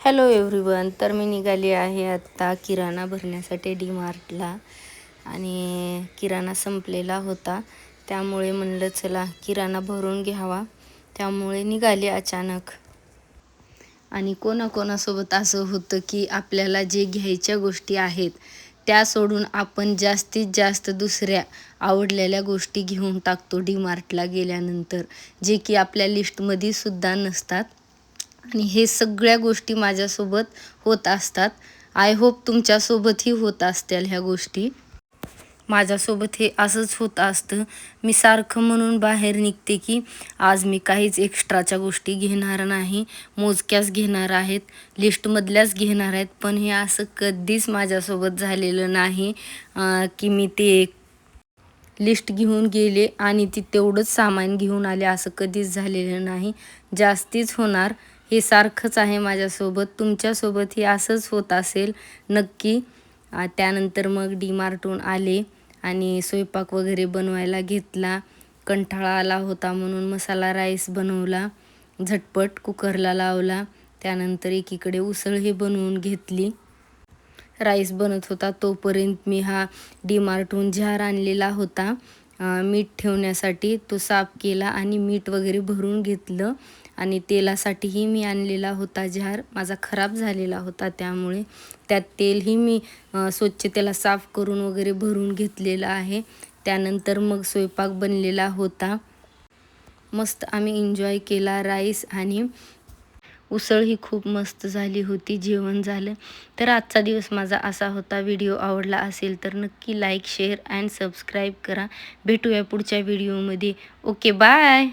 Hello everyone. तर मी निघाली आहे आत्ता किराणा भरण्यासाठी डी-मार्टला आणि किराणा संपलेला होता, त्यामुळे म्हणलं चला किराणा भरून घ्यावा, त्यामुळे निघाली अचानक. आणि कोणाकोणासोबत असं होतं की आपल्याला जे घ्यायच्या गोष्टी आहेत त्या सोडून आपण जास्तीत जास्त दुसऱ्या आवडलेल्या गोष्टी घेऊन टाकतो डी-मार्टला गेल्यानंतर, जे की आपल्या लिस्टमध्ये सुद्धा नसतात. आणि हे सगळ्या गोष्टी माझ्यासोबत होत असतात. आय होप तुमच्यासोबतही होत असतील ह्या गोष्टी. माझ्यासोबत हे असंच होत असतं. मी सारखं म्हणून बाहेर निघते की आज मी काहीच एक्स्ट्राच्या गोष्टी घेणार नाही, मोजक्याच घेणार आहेत, लिस्टमधल्याच घेणार आहेत. पण हे असं कधीच माझ्यासोबत झालेलं नाही की मी ते लिस्ट घेऊन गेले आणि ती तेवढंच सामान घेऊन आले, असं कधीच झालेलं नाही. जास्तीच होणार हे सारखंच आहे माझ्यासोबत. तुमच्यासोबतही असंच होत असेल नक्की. त्यानंतर मग डी-मार्टहून आले आणि स्वयंपाक वगैरे बनवायला घेतला. कंटाळा आला होता म्हणून मसाला राईस बनवला, झटपट कुकरला लावला. त्यानंतर एकीकडे उसळही बनवून घेतली. राईस बनत होता तोपर्यंत मी हा डी-मार्टहून जार आणलेला होता मीठ ठेवण्यासाठी, तो साफ केला आणि मीठ वगैरे भरून घेतलं. आणि तेलासाठीही मी आणलेला होता जार, माझा खराब झालेला होता, त्यामुळे त्यात तेलही मी स्वच्छ त्याला साफ करून वगैरे भरून घेतलेलं आहे. त्यानंतर मग स्वयंपाक बनलेला होता. मस्त आम्ही एन्जॉय केला. राईस आणि उसळ ही खूप मस्त झाली होती. जेवण झालं. तर आजचा दिवस माझा असा होता. व्हिडिओ आवडला असेल तर नक्की लाईक, शेअर अँड सबस्क्राईब करा. भेटूया पुढच्या व्हिडिओमध्ये. Okay, bye.